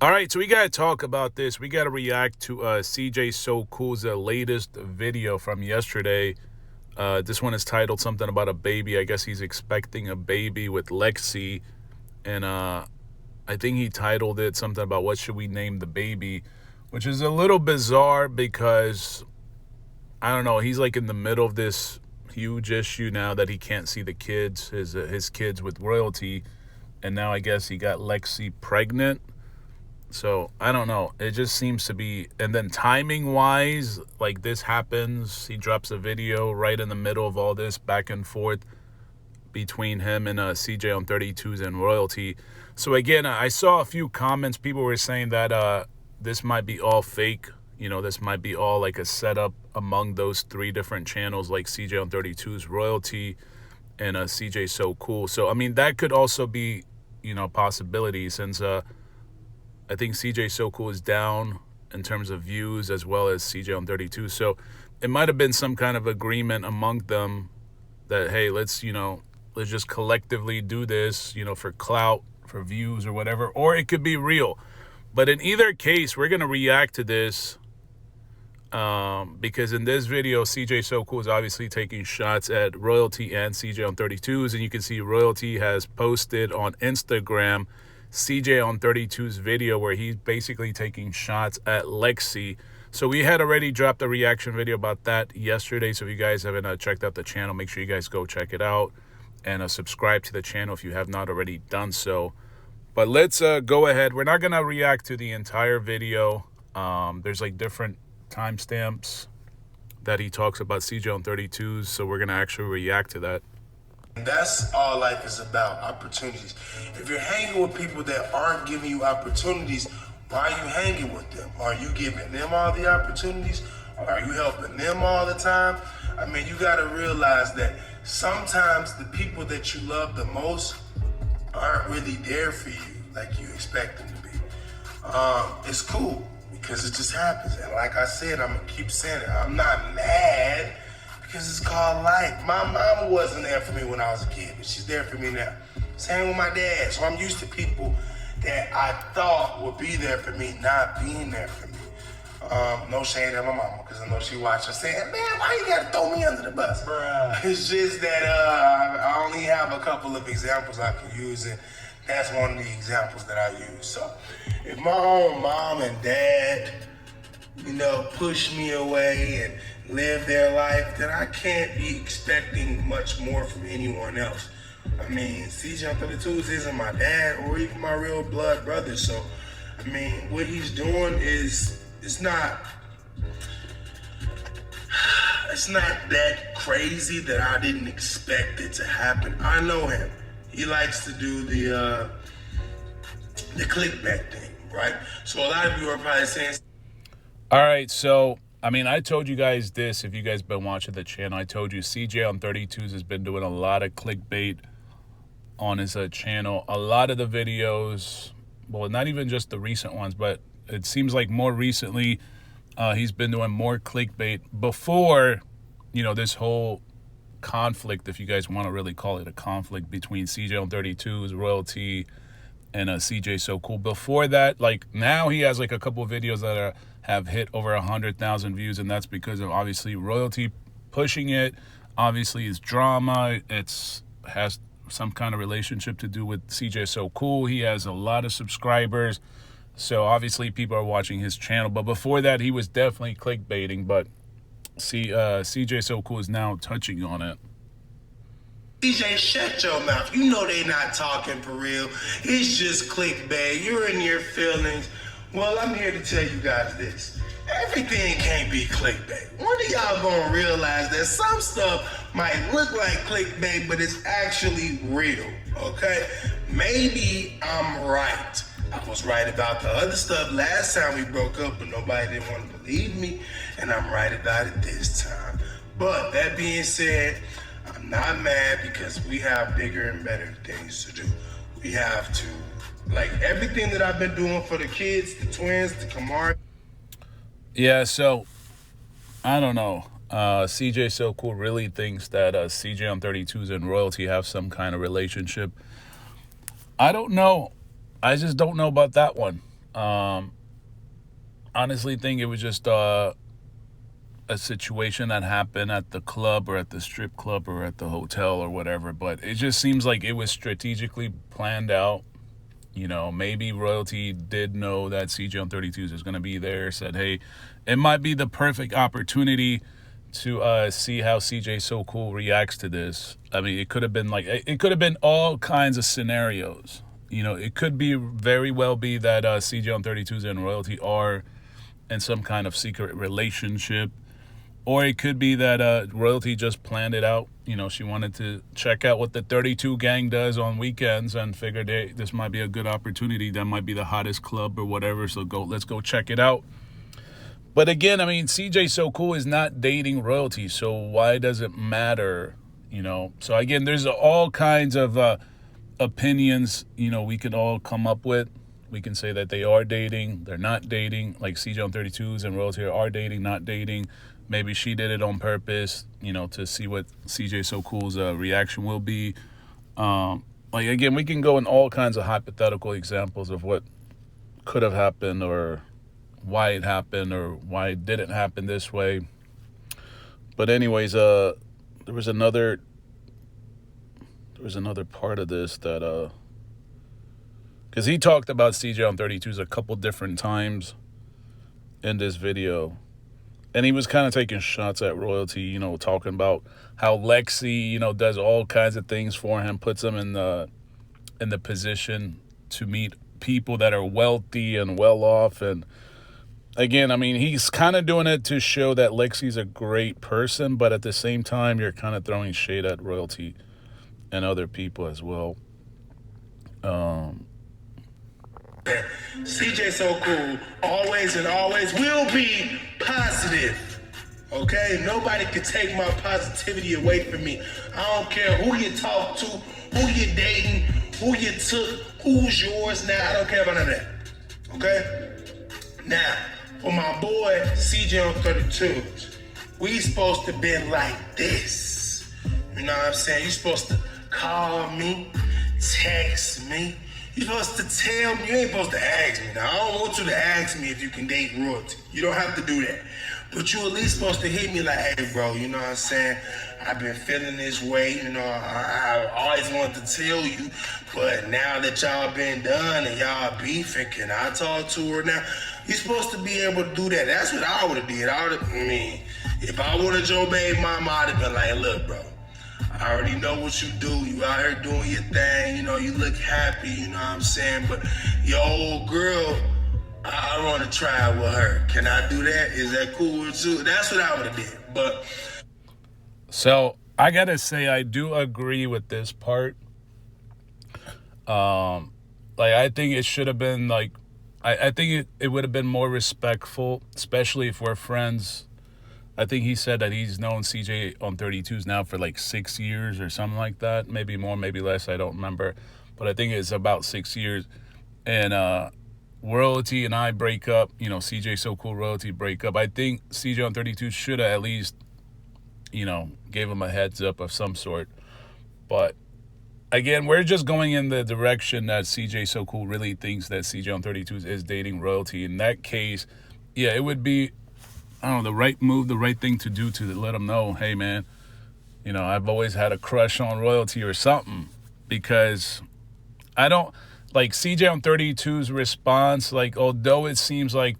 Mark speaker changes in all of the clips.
Speaker 1: All right, so we got to talk about this. We got to react to CJ So Cool's latest video from yesterday. This one is titled something about a baby. I guess he's expecting a baby with Lexi. And I think he titled it something about what should we name the baby, which is a little bizarre because, I don't know, he's like in the middle of this huge issue now that he can't see the kids, his kids with royalty. And now I guess he got Lexi pregnant. So, I don't know. It just seems to be... And then timing-wise, like this happens. He drops a video right in the middle of all this back and forth between him and CJ on 32s and royalty. So, again, I saw a few comments. People were saying that this might be all fake. You know, this might be all like a setup among those three different channels, like CJ on 32s, royalty, and CJ So Cool. So, I mean, that could also be, you know, a possibility since... I think CJ So Cool is down in terms of views as well as CJ on 32. So it might have been some kind of agreement among them that, hey, let's just collectively do this, for clout, for views or whatever. Or it could be real. But in either case, we're going to react to this because in this video, CJ So Cool is obviously taking shots at royalty and CJ on 32s. And you can see royalty has posted on Instagram CJ on 32's video where he's basically taking shots at Lexi. So we had already dropped a reaction video about that yesterday. So if you guys haven't checked out the channel, make sure you guys go check it out and subscribe to the channel if you have not already done so. But let's go ahead. We're not going to react to the entire video. There's like different timestamps that he talks about CJ on 32s. So we're going to actually react to that.
Speaker 2: And that's all life is about, opportunities. If you're hanging with people that aren't giving you opportunities, why are you hanging with them? Are you giving them all the opportunities? Are you helping them all the time? I mean, you got to realize that sometimes the people that you love the most aren't really there for you like you expect them to be. It's cool because it just happens. And like I said, I'm going to keep saying it. I'm not mad. Because it's called life. My mama wasn't there for me when I was a kid, but she's there for me now. Same with my dad. So I'm used to people that I thought would be there for me not being there for me. No shade at my mama, because I know she watched her saying, man, why you gotta throw me under the bus? Bruh. It's just that I only have a couple of examples I can use, and that's one of the examples that I use. So if my own mom and dad, push me away and live their life, then I can't be expecting much more from anyone else. I mean, CJ on 32s isn't my dad or even my real blood brother. So, I mean, what he's doing it's not that crazy that I didn't expect it to happen. I know him. He likes to do the clickbait thing, right? So a lot of you are probably saying,
Speaker 1: all right, so I mean, I told you guys this, if you guys been watching the channel, I told you CJ on 32s has been doing a lot of clickbait on his channel. A lot of the videos, well, not even just the recent ones, but it seems like more recently he's been doing more clickbait before, this whole conflict, if you guys want to really call it a conflict between CJ on 32s, royalty, and CJ So Cool. Before that, like now he has like a couple of videos that have hit over 100,000 views, and that's because of obviously royalty pushing it. Obviously, it's drama. Has some kind of relationship to do with CJ So Cool. He has a lot of subscribers, so obviously people are watching his channel. But before that, he was definitely clickbaiting. But CJ So Cool is now touching on it.
Speaker 2: CJ, shut your mouth. You know they not talking for real. It's just clickbait. You're in your feelings. Well, I'm here to tell you guys this. Everything can't be clickbait. One of y'all gonna realize that some stuff might look like clickbait, but it's actually real, okay? Maybe I'm right. I was right about the other stuff last time we broke up, but nobody didn't want to believe me, and I'm right about it this time. But that being said, I'm not mad because we have bigger and better things to do. We have to, like everything that I've been doing for the kids, the twins, the Kamari.
Speaker 1: Yeah, so I don't know. CJ So Cool really thinks that CJ on 32s and royalty have some kind of relationship. I don't know. I just don't know about that one. Honestly think it was just a situation that happened at the club or at the strip club or at the hotel or whatever, but it just seems like it was strategically planned out. Maybe royalty did know that CJ on 32s is going to be there, said, hey, it might be the perfect opportunity to see how CJ So Cool reacts to this. I mean, it could have been all kinds of scenarios. It could be very well be that CJ on 32s and royalty are in some kind of secret relationship. Or it could be that royalty just planned it out. She wanted to check out what the 32 gang does on weekends and figured, hey, this might be a good opportunity. That might be the hottest club or whatever. So let's go check it out. But again, I mean, CJ So Cool is not dating royalty. So why does it matter? So again, there's all kinds of opinions, we can all come up with. We can say that they are dating, they're not dating, like CJ on 32s and royalty are dating, not dating. Maybe she did it on purpose, to see what CJ So Cool's reaction will be. Again, we can go in all kinds of hypothetical examples of what could have happened or why it happened or why it didn't happen this way. But anyways, there was another part of this that because he talked about CJ on 32s a couple different times in this video. And he was kind of taking shots at royalty, talking about how Lexi, does all kinds of things for him, puts him in the position to meet people that are wealthy and well off. And again, I mean, he's kind of doing it to show that Lexi's a great person, but at the same time, you're kind of throwing shade at royalty and other people as well.
Speaker 2: CJ So Cool always and always will be positive. Okay? Nobody can take my positivity away from me. I don't care who you talk to, who you dating, who you took, who's yours now. I don't care about none of that. Okay? Now, for my boy CJ on 32s, we supposed to be like this. You know what I'm saying? You supposed to call me, text me. You're supposed to tell me. You ain't supposed to ask me. Now, I don't want you to ask me if you can date royalty. You don't have to do that. But you at least supposed to hit me like, hey, bro, you know what I'm saying? I've been feeling this way. I always wanted to tell you. But now that y'all been done and y'all beefing, can I talk to her now? You're supposed to be able to do that. That's what I would have did. If I wanted your baby mama, I'd have been like, look, bro. I already know what you do. You out here doing your thing. You look happy. You know what I'm saying? But your old girl, I want to try it with her. Can I do that? Is that cool with you? That's what I would have did. But
Speaker 1: so I gotta say, I do agree with this part. I think it should have been I think it would have been more respectful, especially if we're friends. I think he said that he's known CJ on 32s now for 6 years or something like that. Maybe more, maybe less. I don't remember. But I think it's about 6 years. And royalty and I break up. CJ So Cool, royalty break up. I think CJ on 32 should have at least, gave him a heads up of some sort. But again, we're just going in the direction that CJ So Cool really thinks that CJ on 32s is dating royalty. In that case, yeah, it would be, I don't know, the right move, the right thing to do to let them know, hey, man, I've always had a crush on royalty or something. Because I don't, CJ on 32's response, although it seems like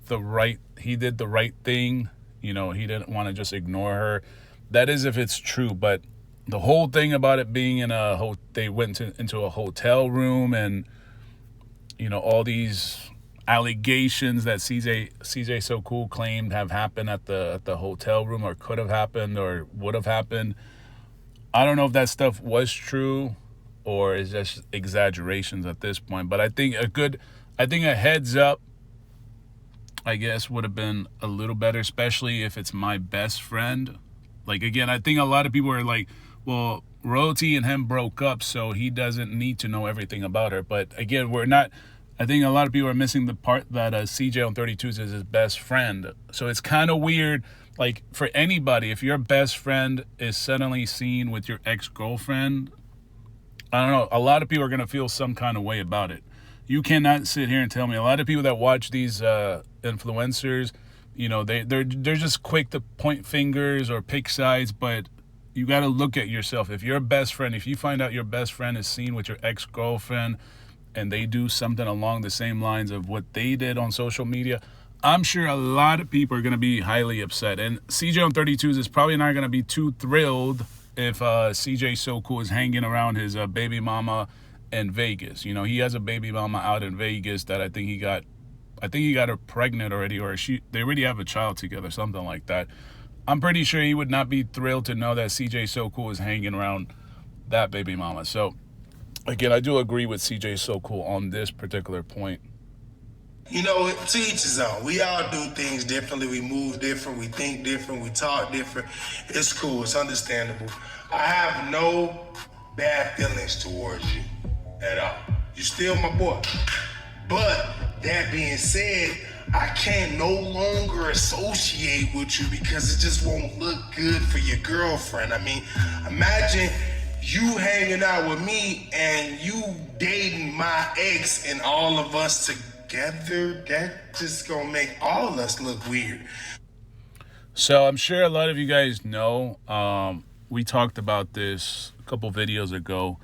Speaker 1: he did the right thing, he didn't want to just ignore her. That is if it's true, but the whole thing about it being they went into a hotel room and, all these allegations that CJ So Cool claimed have happened at the hotel room or could have happened or would have happened. I don't know if that stuff was true or is just exaggerations at this point. But I think a heads up, I guess, would have been a little better, especially if it's my best friend. Again, I think a lot of people are like, well, royalty and him broke up, so he doesn't need to know everything about her. But again, we're not. I think a lot of people are missing the part that CJ on 32s is his best friend. So it's kind of weird, for anybody, if your best friend is suddenly seen with your ex-girlfriend, I don't know, a lot of people are going to feel some kind of way about it. You cannot sit here and tell me. A lot of people that watch these influencers, you know, they're just quick to point fingers or pick sides, but you got to look at yourself. If your best friend, if you find out your best friend is seen with your ex-girlfriend and they do something along the same lines of what they did on social media, I'm sure a lot of people are going to be highly upset. And CJ on 32s is probably not going to be too thrilled if CJ So Cool is hanging around his baby mama in Vegas. You know, he has a baby mama out in Vegas that I think he got her pregnant already, or they already have a child together, something like that. I'm pretty sure he would not be thrilled to know that CJ So Cool is hanging around that baby mama. So, again, I do agree with CJ So Cool on this particular point.
Speaker 2: You know, to each his own. We all do things differently. We move different. We think different. We talk different. It's cool. It's understandable. I have no bad feelings towards you at all. You're still my boy. But that being said, I can no longer associate with you because it just won't look good for your girlfriend. I mean, imagine you hanging out with me and you dating my ex and all of us together. That just gonna make all of us look weird.
Speaker 1: So I'm sure a lot of you guys know, we talked about this a couple videos ago.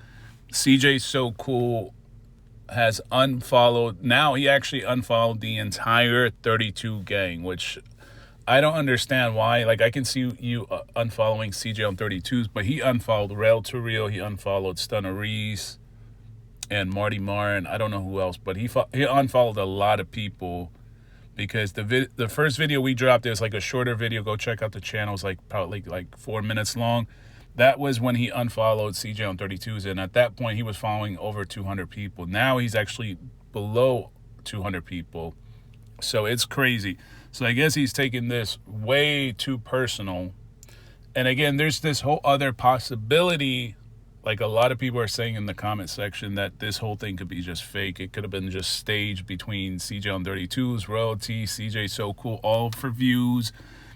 Speaker 1: CJ So Cool has unfollowed. Now he actually unfollowed the entire 32 gang, which I don't understand why. Like, I can see you unfollowing CJ on 32s, but he unfollowed Rel to Real. He unfollowed Stunner Reese and Marty Marr, and I don't know who else, but he unfollowed a lot of people because the first video we dropped is like a shorter video. Go check out the channel. It's like probably like 4 minutes long. That was when he unfollowed CJ on 32s, and at that point he was following over 200 people. Now he's actually below 200 people, so it's crazy. So I guess he's taking this way too personal. And again, there's this whole other possibility. Like, a lot of people are saying in the comment section that this whole thing could be just fake. It could have been just staged between CJ on 32s, Royalty, CJ So Cool, all for views,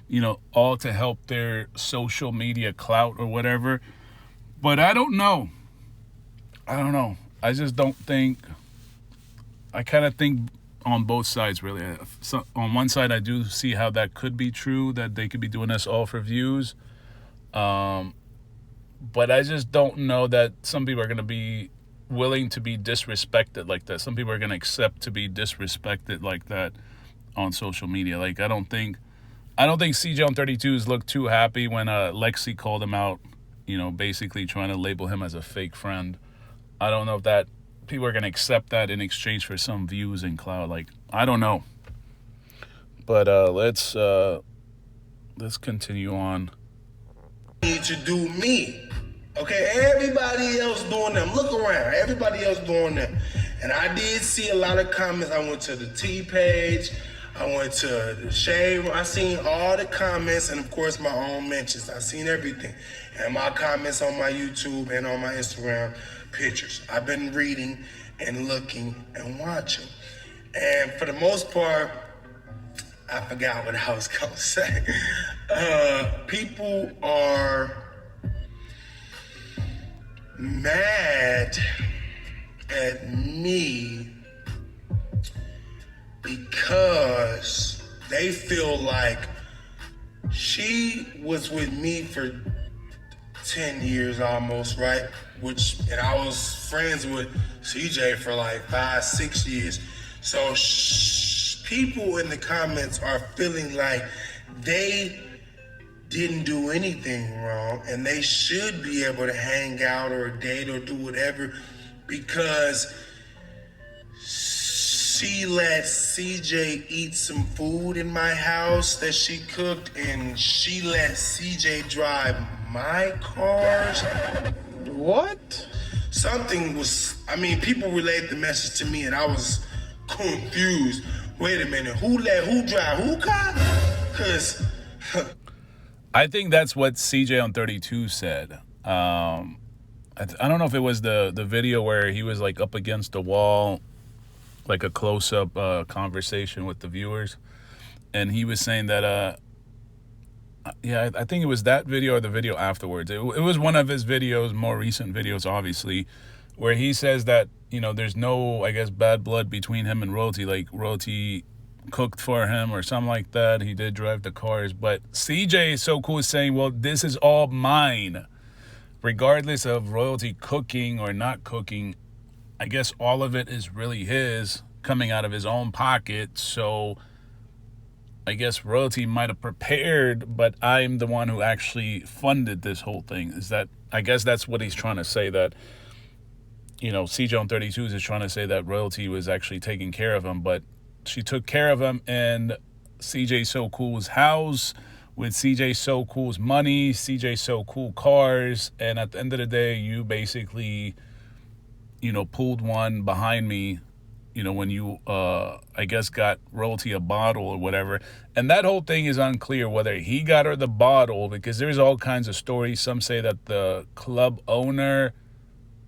Speaker 1: you know, all to help their social media clout or whatever. But I don't know. I just don't think. I kind of think on both sides, really. So on one side, I do see how that could be true, that they could be doing this all for views. But I just don't know that some people are going to be willing to be disrespected like that. Some people are going to accept to be disrespected like that on social media. Like, I don't think CJ on 32s looked too happy when Lexi called him out, you know, basically trying to label him as a fake friend. I don't know if that people are going to accept that in exchange for some views and clout. Like, I don't know. But let's continue on.
Speaker 2: Need to do me. Okay, everybody else doing them. Look around, everybody else doing them. And I did see a lot of comments. I went to the T page, I went to the Shade. I seen all the comments and of course my own mentions. I seen everything. And my comments on my YouTube and on my Instagram pictures. I've been reading and looking and watching. And for the most part, I forgot what I was gonna say. People are mad at me because they feel like she was with me for 10 years almost, right? And I was friends with CJ for like 5-6 years. So people in the comments are feeling like they didn't do anything wrong and they should be able to hang out or date or do whatever because she let CJ eat some food in my house that she cooked and she let CJ drive my cars. What? Something was, I mean, people relayed the message to me and I was confused. Wait a minute, who drive who car? Because
Speaker 1: I think that's what CJ on 32 said. I don't know if it was the video where he was like up against the wall, like a close-up conversation with the viewers. And he was saying that, I think it was that video or the video afterwards. It was one of his videos, more recent videos, obviously, where he says that, there's no, I guess, bad blood between him and Royalty. Like, Royalty cooked for him or something like that. He did drive the cars. But CJ is so cool saying, well, this is all mine. Regardless of Royalty cooking or not cooking, I guess all of it is really his, coming out of his own pocket. So I guess Royalty might have prepared, but I'm the one who actually funded this whole thing. I guess that's what he's trying to say, that, CJ on 32s is trying to say that Royalty was actually taking care of him, but she took care of him in CJ So Cool's house, with CJ So Cool's money, CJ So Cool cars, and at the end of the day, you basically, pulled one behind me, when you, I guess, got Royalty a bottle or whatever. And that whole thing is unclear whether he got her the bottle, because there's all kinds of stories. Some say that the club owner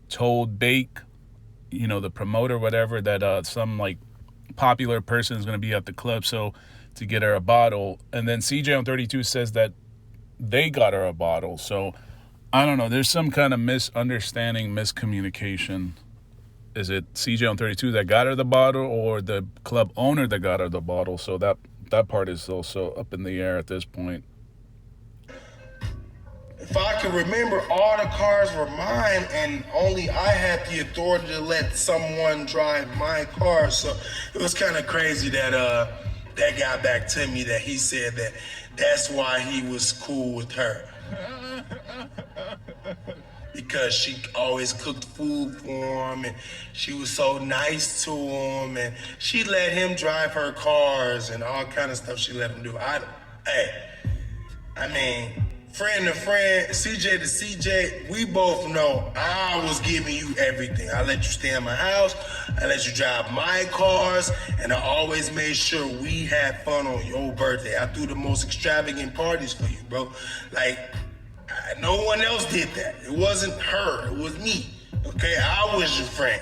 Speaker 1: told Bake, the promoter, whatever, that some, like, popular person is going to be at the club, so to get her a bottle. And then CJ on 32 says that they got her a bottle. So I don't know. There's some kind of misunderstanding, miscommunication. Is it CJ on 32 that got her the bottle, or the club owner that got her the bottle? So that part is also up in the air at this point.
Speaker 2: If I can remember, all the cars were mine, and only I had the authority to let someone drive my car. So it was kind of crazy that that got back to me, that he said that that's why he was cool with her. Because she always cooked food for him, and she was so nice to him, and she let him drive her cars and all kind of stuff she let him do. I mean, friend to friend, CJ to CJ, we both know I was giving you everything. I let you stay in my house, I let you drive my cars, and I always made sure we had fun on your birthday. I threw the most extravagant parties for you, bro. Like, no one else did that. It wasn't her, it was me. Okay, I was your friend.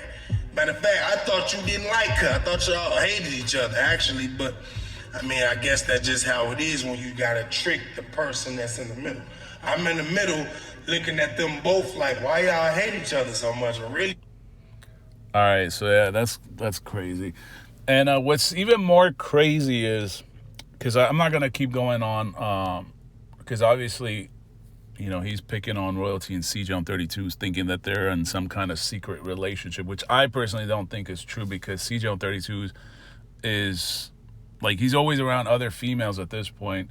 Speaker 2: Matter of fact, I thought you didn't like her. I thought y'all hated each other, actually, but I mean, I guess that's just how it is when you gotta trick the person that's in the middle. I'm in the middle looking at them both like, why y'all hate each other so much? Really?
Speaker 1: All right, so yeah, that's crazy. And what's even more crazy is, because I'm not going to keep going on, because obviously, he's picking on Royalty and CJ on 32s, thinking that they're in some kind of secret relationship, which I personally don't think is true, because CJ on 32s is, like, he's always around other females at this point,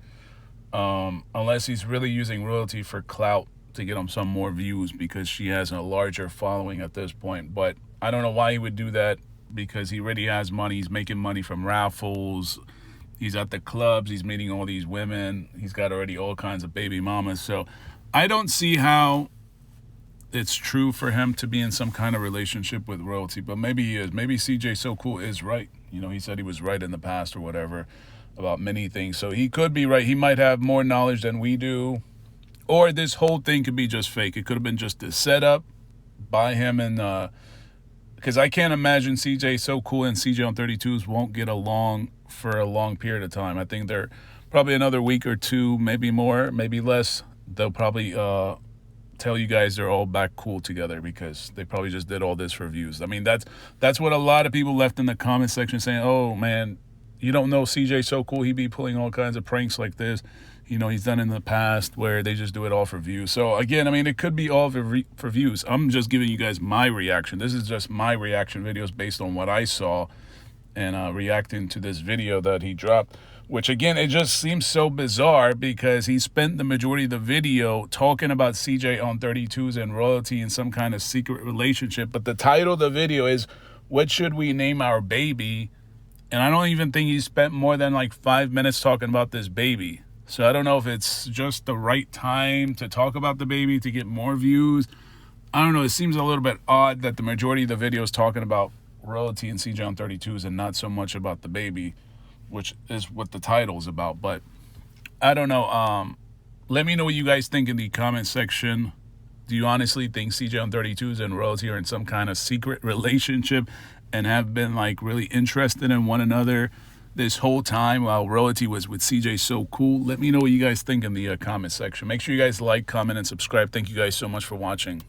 Speaker 1: unless he's really using Royalty for clout to get him some more views, because she has a larger following at this point. But I don't know why he would do that, because he already has money. He's making money from raffles. He's at the clubs. He's meeting all these women. He's got already all kinds of baby mamas. So I don't see how it's true for him to be in some kind of relationship with Royalty, but maybe he is. Maybe CJ So Cool is right. He said he was right in the past or whatever about many things. So he could be right. He might have more knowledge than we do. Or this whole thing could be just fake. It could have been just a setup by him, and because I can't imagine CJ So Cool and CJ on 32s won't get along for a long period of time. I think they're probably another week or two, maybe more, maybe less. They'll probably tell you guys they're all back cool together, because they probably just did all this for views. I mean, that's what a lot of people left in the comment section, saying, oh man, you don't know CJ So Cool, he be pulling all kinds of pranks like this. He's done in the past where they just do it all for views. So again, I mean, it could be all for views. I'm just giving you guys my reaction. This is just my reaction videos based on what I saw, and reacting to this video that he dropped, which again, it just seems so bizarre, because he spent the majority of the video talking about CJ on 32s and Royalty in some kind of secret relationship. But the title of the video is, what should we name our baby? And I don't even think he spent more than like 5 minutes talking about this baby. So I don't know if it's just the right time to talk about the baby to get more views. I don't know. It seems a little bit odd that the majority of the video is talking about Royalty and CJ on 32s and not so much about the baby, which is what the title is about. But I don't know. Let me know what you guys think in the comment section. Do you honestly think CJ on 32s and Royalty are in some kind of secret relationship and have been like really interested in one another this whole time while Royalty was with CJ So Cool? Let me know what you guys think in the comment section. Make sure you guys like, comment, and subscribe. Thank you guys so much for watching.